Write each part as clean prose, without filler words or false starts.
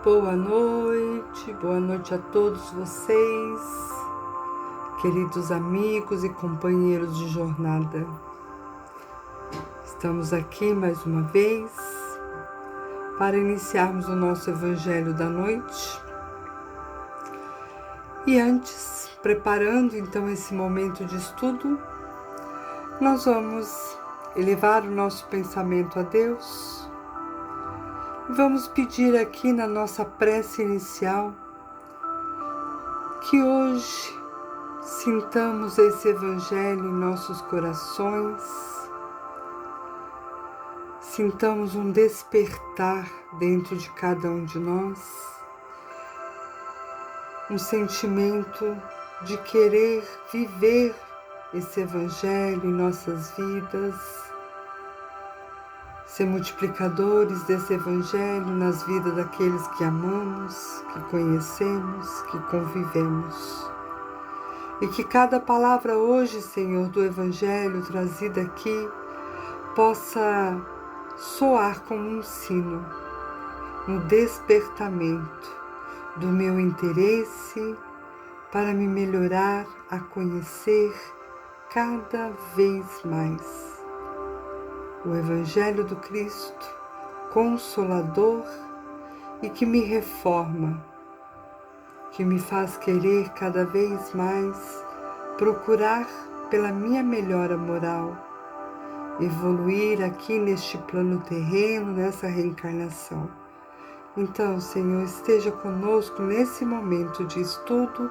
Boa noite a todos vocês, queridos amigos e companheiros de jornada. Estamos aqui mais uma vez para iniciarmos o nosso Evangelho da noite. E antes, preparando então esse momento de estudo, nós vamos elevar o nosso pensamento a Deus. Vamos pedir aqui na nossa prece inicial que hoje sintamos esse Evangelho em nossos corações, sintamos um despertar dentro de cada um de nós, um sentimento de querer viver esse Evangelho em nossas vidas, ser multiplicadores desse Evangelho nas vidas daqueles que amamos, que conhecemos, que convivemos. E que cada palavra hoje, Senhor, do Evangelho trazida aqui, possa soar como um sino, no despertamento do meu interesse para me melhorar a conhecer cada vez mais o Evangelho do Cristo, consolador e que me reforma, que me faz querer cada vez mais procurar pela minha melhora moral, evoluir aqui neste plano terreno, nessa reencarnação. Então, Senhor, esteja conosco nesse momento de estudo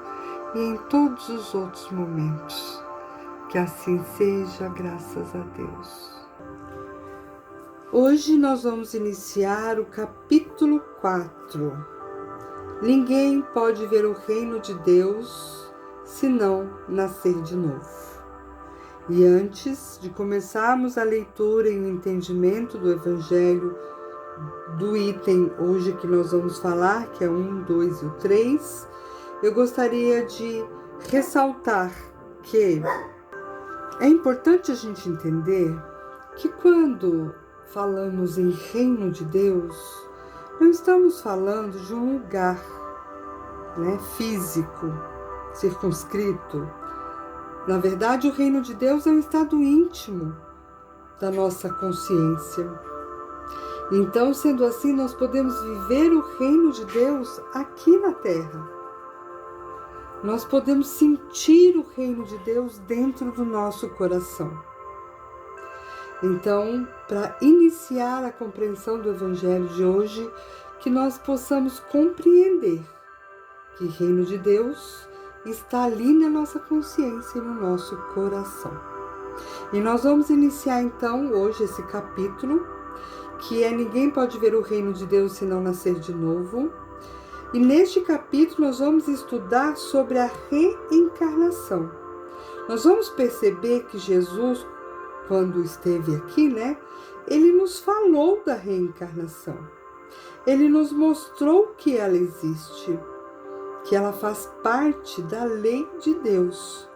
e em todos os outros momentos. Que assim seja, graças a Deus. Hoje nós vamos iniciar o capítulo 4. Ninguém pode ver o reino de Deus se não nascer de novo. E antes de começarmos a leitura e o entendimento do Evangelho, do item hoje que nós vamos falar, que é 1, 2 e o 3, eu gostaria de ressaltar que é importante a gente entender que quando falamos em reino de Deus, não estamos falando de um lugar, físico, circunscrito. Na verdade, o reino de Deus é um estado íntimo da nossa consciência. Então, sendo assim, nós podemos viver o reino de Deus aqui na Terra. Nós podemos sentir o reino de Deus dentro do nosso coração. Então, para iniciar a compreensão do Evangelho de hoje, que nós possamos compreender que o reino de Deus está ali na nossa consciência e no nosso coração. E nós vamos iniciar então hoje esse capítulo, que é Ninguém pode ver o reino de Deus se não nascer de novo. E neste capítulo nós vamos estudar sobre a reencarnação. Nós vamos perceber que Jesus, quando esteve aqui, ele nos falou da reencarnação. Ele nos mostrou que ela existe, que ela faz parte da lei de Deus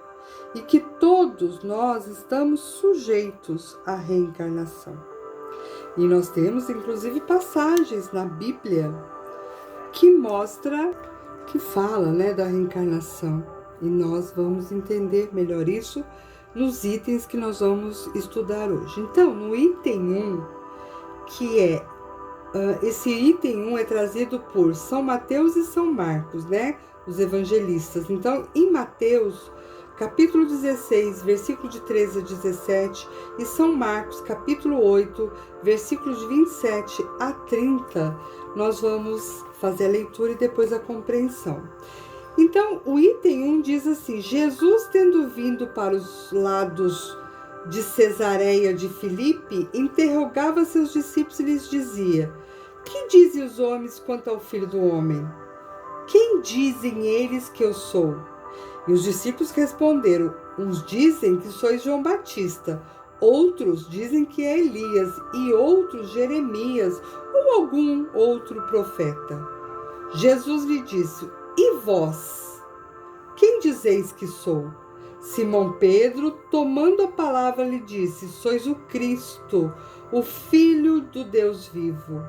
e que todos nós estamos sujeitos à reencarnação. E nós temos, inclusive, passagens na Bíblia que fala da reencarnação. E nós vamos entender melhor isso nos itens que nós vamos estudar hoje. Então, no item 1, esse item 1 é trazido por São Mateus e São Marcos, os evangelistas. Então, em Mateus, capítulo 16, versículo de 13 a 17, e São Marcos, capítulo 8, versículos de 27 a 30, nós vamos fazer a leitura e depois a compreensão. Então, o item 1 diz assim: Jesus, tendo vindo para os lados de Cesareia de Filipe, interrogava seus discípulos e lhes dizia: Que dizem os homens quanto ao Filho do Homem? Quem dizem eles que eu sou? E os discípulos responderam: Uns dizem que sois João Batista, outros dizem que é Elias, e outros Jeremias, ou algum outro profeta. Jesus lhe disse: E vós, quem dizeis que sou? Simão Pedro, tomando a palavra, lhe disse: Sois o Cristo, o Filho do Deus vivo.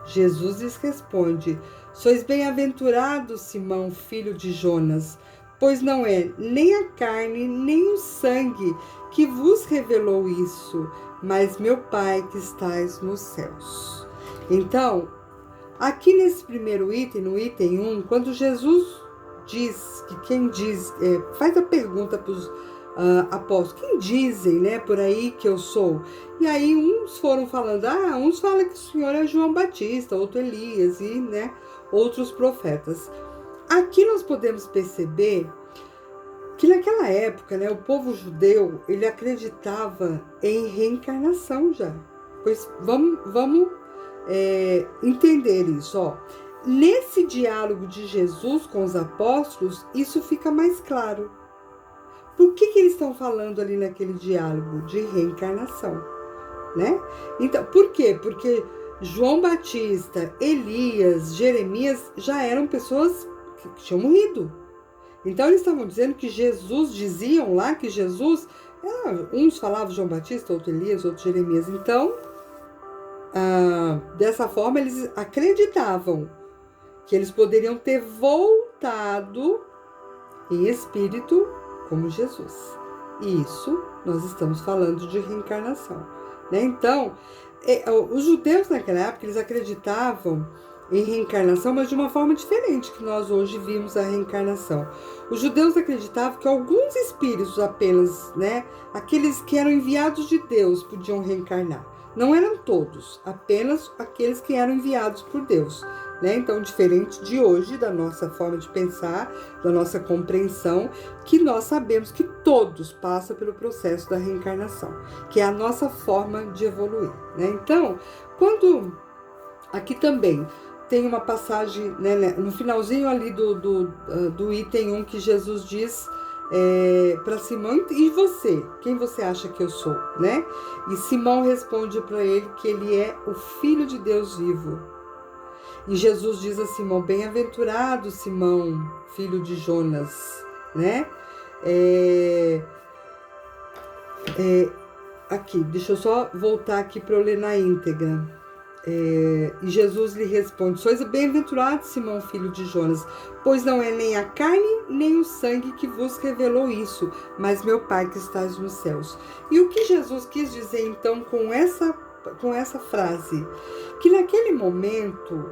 Jesus lhes responde: sois bem-aventurado, Simão, filho de Jonas, pois não é nem a carne, nem o sangue que vos revelou isso, mas meu Pai que estais nos céus. Então, aqui nesse primeiro item, no item 1, quando Jesus diz que quem diz, faz a pergunta para os apóstolos, quem dizem, né, por aí que eu sou? E aí uns foram falando, uns falam que o Senhor é João Batista, outro Elias e, né, outros profetas. Aqui nós podemos perceber que naquela época, né, o povo judeu, ele acreditava em reencarnação já. Pois vamos entender isso, ó. Nesse diálogo de Jesus com os apóstolos, isso fica mais claro. Por que eles estão falando ali naquele diálogo de reencarnação, né? Então, por quê? Porque João Batista, Elias, Jeremias já eram pessoas que tinham morrido. Então, eles estavam dizendo que Jesus, diziam lá que Jesus, uns falavam João Batista, outro Elias, outro Jeremias. Então, dessa forma, eles acreditavam que eles poderiam ter voltado em espírito como Jesus. E isso nós estamos falando de reencarnação, né? Então, os judeus naquela época, eles acreditavam em reencarnação, mas de uma forma diferente que nós hoje vimos a reencarnação. Os judeus acreditavam que alguns espíritos apenas, né, aqueles que eram enviados de Deus, podiam reencarnar. Não eram todos, apenas aqueles que eram enviados por Deus, né? Então, diferente de hoje, da nossa forma de pensar, da nossa compreensão, que nós sabemos que todos passam pelo processo da reencarnação, que é a nossa forma de evoluir, né? Então, quando aqui também tem uma passagem, né, no finalzinho ali do item 1, que Jesus diz para Simão: e você? Quem você acha que eu sou, né? E Simão responde para ele que ele é o Filho de Deus vivo. E Jesus diz a Simão: bem-aventurado, Simão, filho de Jonas, né? Aqui, deixa eu só voltar aqui para eu ler na íntegra. E Jesus lhe responde: sois bem-aventurado, Simão, filho de Jonas, pois não é nem a carne nem o sangue que vos revelou isso, mas meu Pai que estás nos céus. E o que Jesus quis dizer então com essa frase? Que naquele momento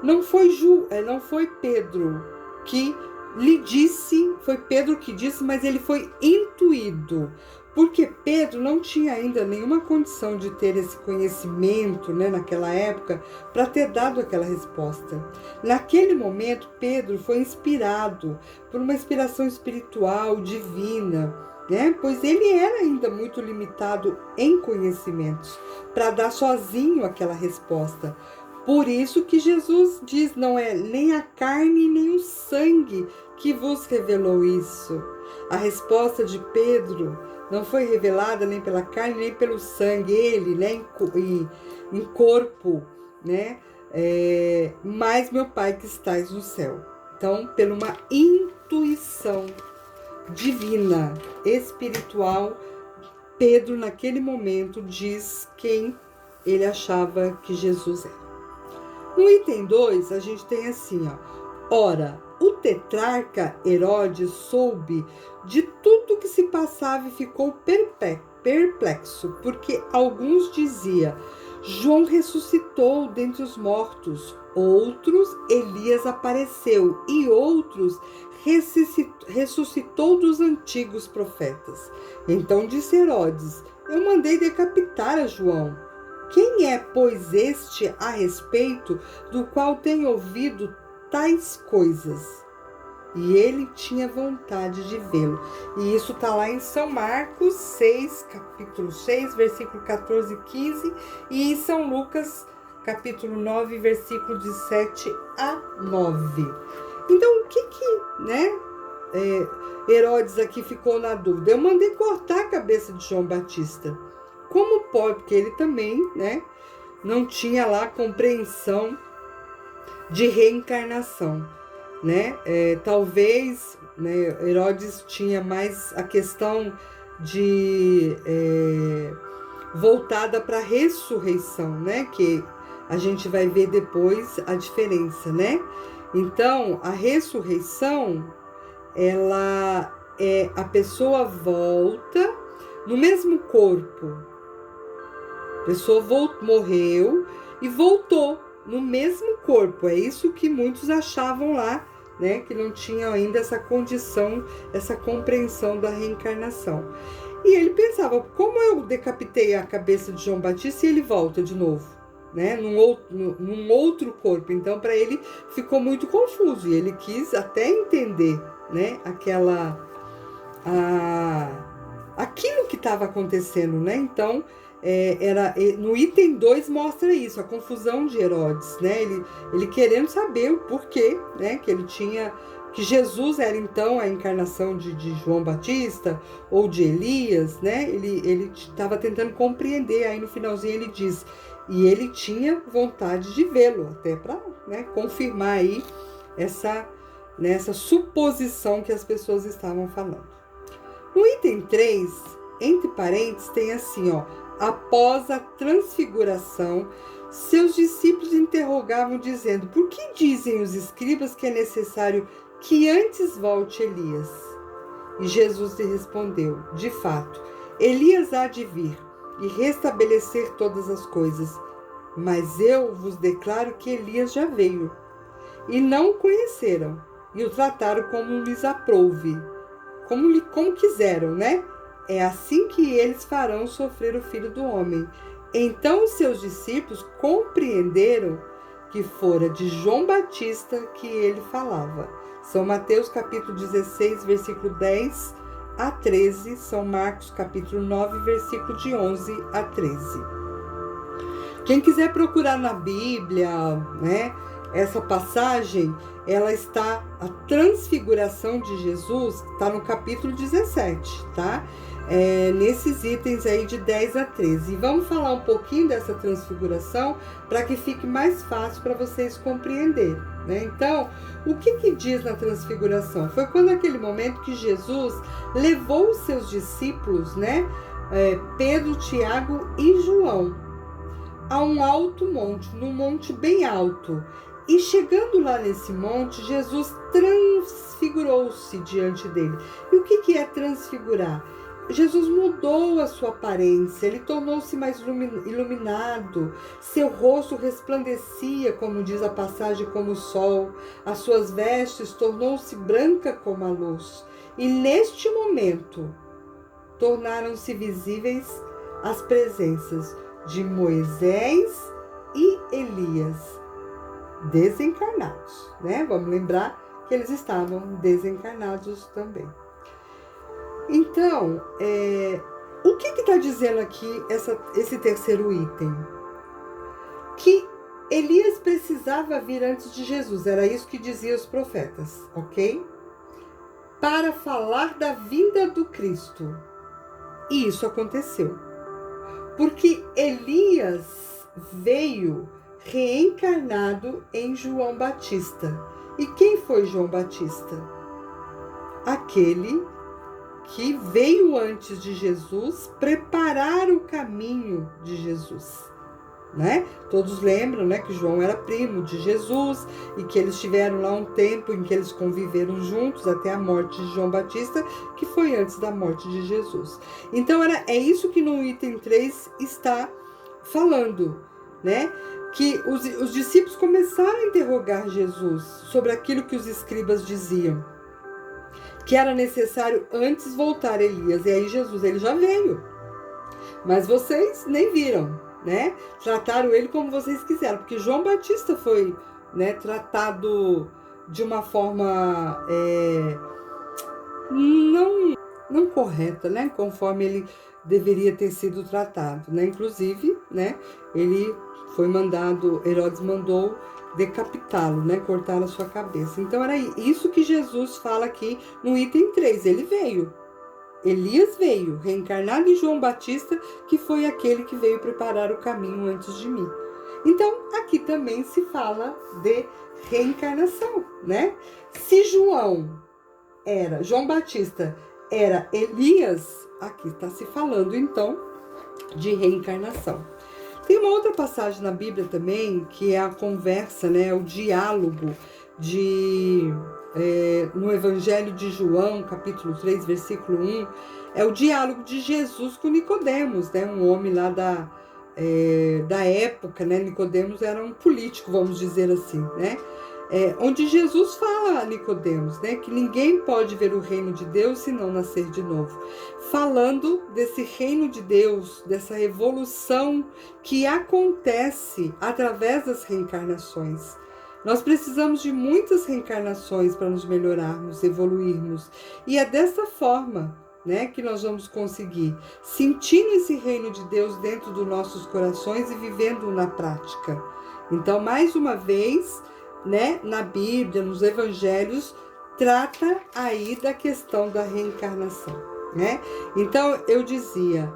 não foi Pedro que lhe disse, foi Pedro que disse, mas ele foi intuído. Porque Pedro não tinha ainda nenhuma condição de ter esse conhecimento, né, naquela época, para ter dado aquela resposta. Naquele momento, Pedro foi inspirado por uma inspiração espiritual, divina, né, pois ele era ainda muito limitado em conhecimentos para dar sozinho aquela resposta. Por isso que Jesus diz: não é nem a carne nem o sangue que vos revelou isso. A resposta de Pedro não foi revelada nem pela carne, nem pelo sangue, ele, né, em corpo, né, mas meu Pai que estais no céu. Então, por uma intuição divina, espiritual, Pedro, naquele momento, diz quem ele achava que Jesus era. No item 2, a gente tem assim, ora, o tetrarca Herodes soube de tudo que se passava e ficou perplexo, porque alguns diziam: João ressuscitou dentre os mortos, outros, Elias apareceu, e outros, ressuscitou dos antigos profetas. Então disse Herodes: eu mandei decapitar a João. Quem é, pois, este a respeito do qual tenho ouvido tais coisas? E ele tinha vontade de vê-lo. E isso está lá em São Marcos 6, capítulo 6, versículo 14 e 15. E em São Lucas, capítulo 9, versículo de 7 a 9. Então, o que né, Herodes aqui ficou na dúvida? Eu mandei cortar a cabeça de João Batista. Como pode? Porque ele também, né, não tinha lá compreensão de reencarnação, né? Talvez, né, Herodes tinha mais a questão de voltada para a ressurreição, né? Que a gente vai ver depois a diferença, né? Então, a ressurreição, ela é a pessoa volta no mesmo corpo. A pessoa morreu e voltou no mesmo corpo. É isso que muitos achavam lá, né? Que não tinham ainda essa condição, essa compreensão da reencarnação. E ele pensava, como eu decapitei a cabeça de João Batista e ele volta de novo, né? Num outro corpo. Então, para ele ficou muito confuso e ele quis até entender, né? Aquilo que estava acontecendo, né? Então, no item 2 mostra isso, a confusão de Herodes, né? Ele querendo saber o porquê, né? Que Jesus era então a encarnação de João Batista ou de Elias, né? Ele estava tentando compreender, aí no finalzinho ele diz, e ele tinha vontade de vê-lo, até para, né, confirmar aí essa suposição que as pessoas estavam falando. No item 3, entre parênteses, tem assim, ó, após a transfiguração, seus discípulos interrogavam dizendo, por que dizem os escribas que é necessário que antes volte Elias? E Jesus lhe respondeu, de fato, Elias há de vir e restabelecer todas as coisas, mas eu vos declaro que Elias já veio, e não o conheceram, e o trataram como lhes aprouve, como quiseram, né? É assim que eles farão sofrer o Filho do Homem. Então os seus discípulos compreenderam que fora de João Batista que ele falava. São Mateus capítulo 16, versículo 10 a 13. São Marcos capítulo 9, versículo de 11 a 13. Quem quiser procurar na Bíblia, né? Essa passagem, ela está, a transfiguração de Jesus, está no capítulo 17, tá? Nesses itens aí de 10 a 13. E vamos falar um pouquinho dessa transfiguração para que fique mais fácil para vocês compreenderem, né? Então, o que diz na transfiguração? Foi quando naquele momento que Jesus levou os seus discípulos, né? Pedro, Tiago e João, a um alto monte, num monte bem alto. E chegando lá nesse monte, Jesus transfigurou-se diante dele. E o que é transfigurar? Jesus mudou a sua aparência, ele tornou-se mais iluminado, seu rosto resplandecia, como diz a passagem, como o sol, as suas vestes tornou-se branca como a luz. E neste momento, tornaram-se visíveis as presenças de Moisés e Elias, desencarnados, né? Vamos lembrar que eles estavam desencarnados também. Então, o que está dizendo aqui esse terceiro item? Que Elias precisava vir antes de Jesus, era isso que diziam os profetas, ok? Para falar da vinda do Cristo. E isso aconteceu. Porque Elias veio reencarnado em João Batista. E quem foi João Batista? Aquele que veio antes de Jesus preparar o caminho de Jesus, né? Todos lembram, né, que João era primo de Jesus e que eles tiveram lá um tempo em que eles conviveram juntos até a morte de João Batista, que foi antes da morte de Jesus. Então é isso que no item 3 está falando, né? Que os discípulos começaram a interrogar Jesus sobre aquilo que os escribas diziam, que era necessário antes voltar Elias. E aí Jesus, ele já veio, mas vocês nem viram, né? Trataram ele como vocês quiseram, porque João Batista foi, né, tratado de uma forma não correta, né? Conforme ele deveria ter sido tratado, né? Inclusive, né, ele foi mandado, Herodes mandou decapitá-lo, né? Cortar a sua cabeça. Então era isso que Jesus fala aqui no item 3. Ele veio. Elias veio, reencarnado em João Batista, que foi aquele que veio preparar o caminho antes de mim. Então, aqui também se fala de reencarnação, né? Se João Batista era Elias, aqui está se falando, então, de reencarnação. Tem uma outra passagem na Bíblia também, que é a conversa, né, o diálogo no Evangelho de João, capítulo 3, versículo 1, é o diálogo de Jesus com Nicodemos, né, um homem lá da época, né, Nicodemos era um político, vamos dizer assim, né, onde Jesus fala a Nicodemos, né, que ninguém pode ver o reino de Deus se não nascer de novo. Falando desse reino de Deus, dessa revolução que acontece através das reencarnações. Nós precisamos de muitas reencarnações para nos melhorarmos, evoluirmos. E é dessa forma, né, que nós vamos conseguir, sentindo esse reino de Deus dentro dos nossos corações e vivendo na prática. Então, mais uma vez, né, na Bíblia, nos Evangelhos, trata aí da questão da reencarnação, né? Então, eu dizia,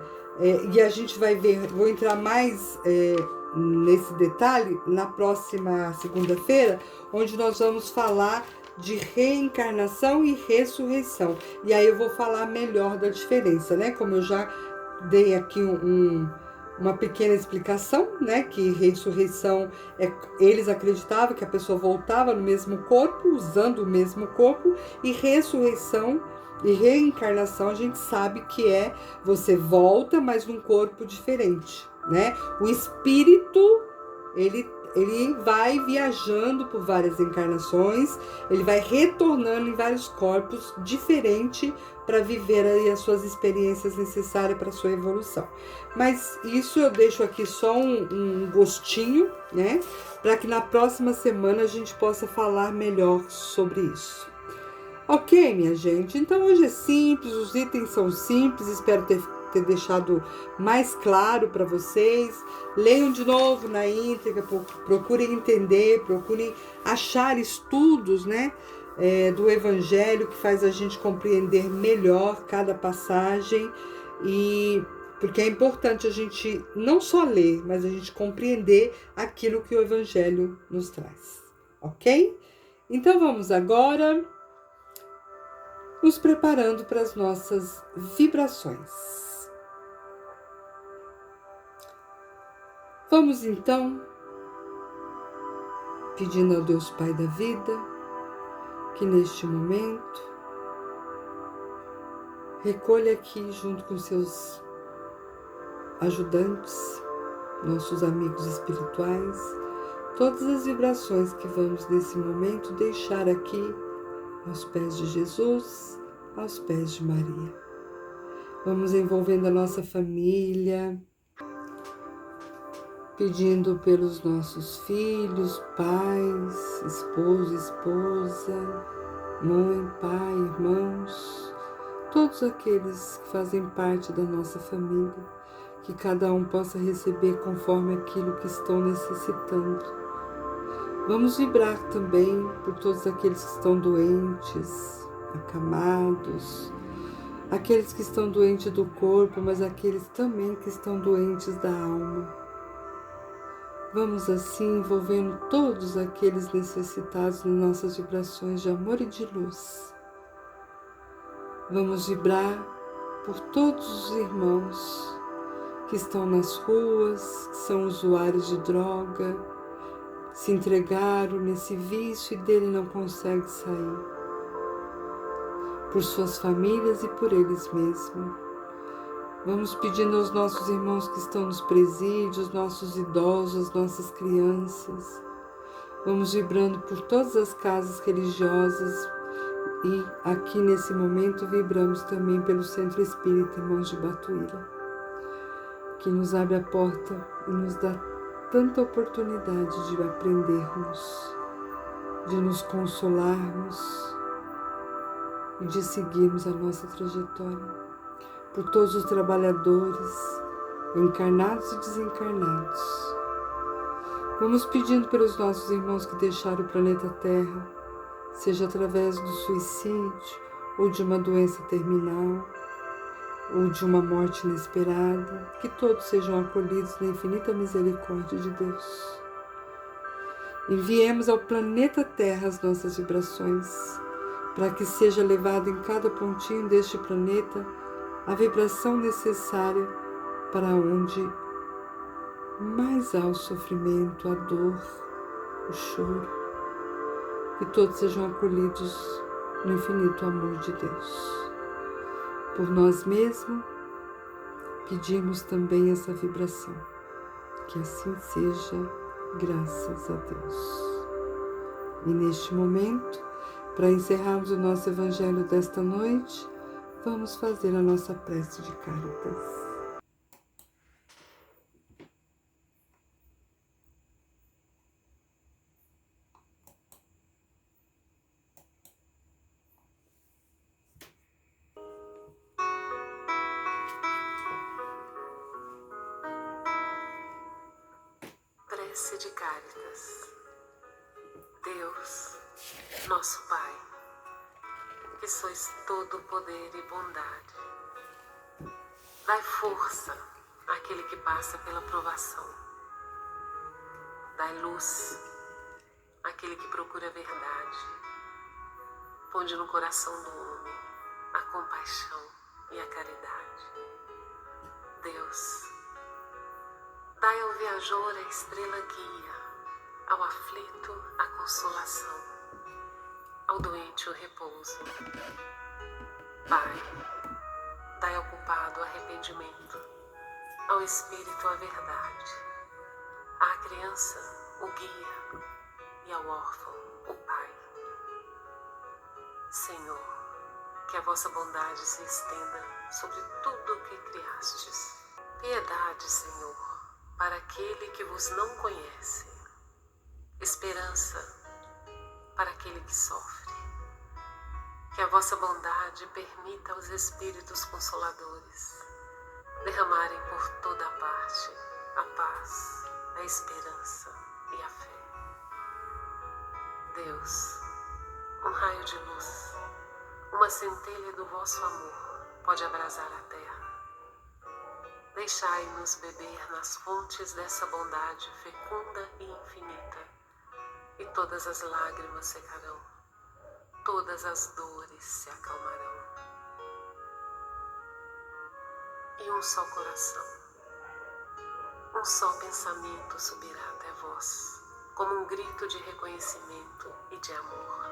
e a gente vai ver, vou entrar mais nesse detalhe na próxima segunda-feira, onde nós vamos falar de reencarnação e ressurreição. E aí eu vou falar melhor da diferença, né? Como eu já dei aqui uma pequena explicação, né? Que ressurreição, eles acreditavam que a pessoa voltava no mesmo corpo, usando o mesmo corpo, e ressurreição e reencarnação a gente sabe que você volta, mas num corpo diferente, né? O espírito, ele vai viajando por várias encarnações, ele vai retornando em vários corpos diferentes para viver aí as suas experiências necessárias para a sua evolução. Mas isso eu deixo aqui só um gostinho, né? Para que na próxima semana a gente possa falar melhor sobre isso. Ok, minha gente? Então hoje é simples, os itens são simples, espero ter deixado mais claro para vocês. Leiam de novo na íntegra, procurem entender, procurem achar estudos, né, do Evangelho que faz a gente compreender melhor cada passagem, e porque é importante a gente não só ler, mas a gente compreender aquilo que o Evangelho nos traz, ok? Então vamos agora nos preparando para as nossas vibrações. Vamos então pedindo ao Deus Pai da vida que neste momento recolha aqui junto com seus ajudantes, nossos amigos espirituais, todas as vibrações que vamos nesse momento deixar aqui aos pés de Jesus, aos pés de Maria. Vamos envolvendo a nossa família, pedindo pelos nossos filhos, pais, esposo, esposa, mãe, pai, irmãos, todos aqueles que fazem parte da nossa família, que cada um possa receber conforme aquilo que estão necessitando. Vamos vibrar também por todos aqueles que estão doentes, acamados, aqueles que estão doentes do corpo, mas aqueles também que estão doentes da alma. Vamos assim envolvendo todos aqueles necessitados em nossas vibrações de amor e de luz. Vamos vibrar por todos os irmãos que estão nas ruas, que são usuários de droga, se entregaram nesse vício e dele não conseguem sair. Por suas famílias e por eles mesmos. Vamos pedindo aos nossos irmãos que estão nos presídios, nossos idosos, nossas crianças. Vamos vibrando por todas as casas religiosas e aqui nesse momento vibramos também pelo Centro Espírita Irmãos de Batuíra, que nos abre a porta e nos dá tanta oportunidade de aprendermos, de nos consolarmos e de seguirmos a nossa trajetória. Por todos os trabalhadores, encarnados e desencarnados. Vamos pedindo pelos nossos irmãos que deixaram o planeta Terra, seja através do suicídio, ou de uma doença terminal, ou de uma morte inesperada, que todos sejam acolhidos na infinita misericórdia de Deus. Enviemos ao planeta Terra as nossas vibrações, para que seja levado em cada pontinho deste planeta a vibração necessária para onde mais ao sofrimento, à dor, o choro, que todos sejam acolhidos no infinito amor de Deus. Por nós mesmos, pedimos também essa vibração, que assim seja, graças a Deus. E neste momento, para encerrarmos o nosso Evangelho desta noite, vamos fazer a nossa prece de Cáritas. Prece de Cáritas. Deus, nosso Pai, que sois todo poder e bondade, dai força àquele que passa pela provação, dai luz àquele que procura a verdade, ponde no coração do homem a compaixão e a caridade. Deus, dai ao viajor a estrela guia, ao aflito a consolação, ao doente o repouso. Pai, dai ao culpado o arrependimento, ao espírito a verdade, à criança o guia e ao órfão o pai. Senhor, que a vossa bondade se estenda sobre tudo o que criastes. Piedade, Senhor, para aquele que vos não conhece. Esperança para aquele que sofre. Que a vossa bondade permita aos Espíritos Consoladores derramarem por toda a parte a paz, a esperança e a fé. Deus, um raio de luz, uma centelha do vosso amor pode abrasar a terra. Deixai-nos beber nas fontes dessa bondade fecunda e infinita, e todas as lágrimas secarão, todas as dores se acalmarão. E um só coração, um só pensamento subirá até vós, como um grito de reconhecimento e de amor.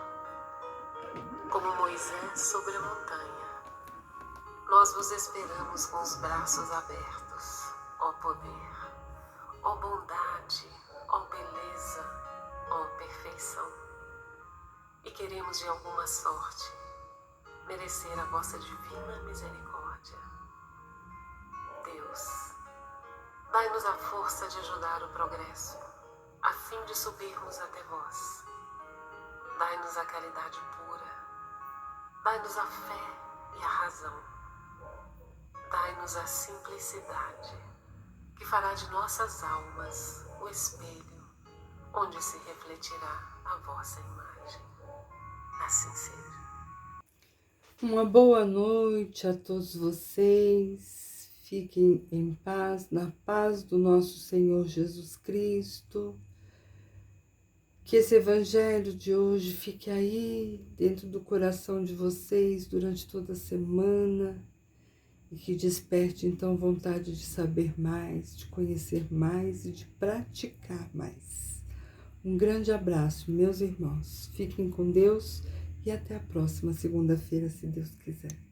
Como Moisés sobre a montanha, nós vos esperamos com os braços abertos, ó poder, ó bondade, ó beleza, ó perfeição. E queremos de alguma sorte merecer a vossa divina misericórdia. Deus, dai-nos a força de ajudar o progresso, a fim de subirmos até vós. Dai-nos a caridade pura, dai-nos a fé e a razão. Dai-nos a simplicidade, que fará de nossas almas o espelho, onde se refletirá a vossa imagem. Assim seja. Uma boa noite a todos vocês. Fiquem em paz, na paz do nosso Senhor Jesus Cristo. Que esse Evangelho de hoje fique aí, dentro do coração de vocês, durante toda a semana. E que desperte, então, vontade de saber mais, de conhecer mais e de praticar mais. Um grande abraço, meus irmãos. Fiquem com Deus e até a próxima segunda-feira, se Deus quiser.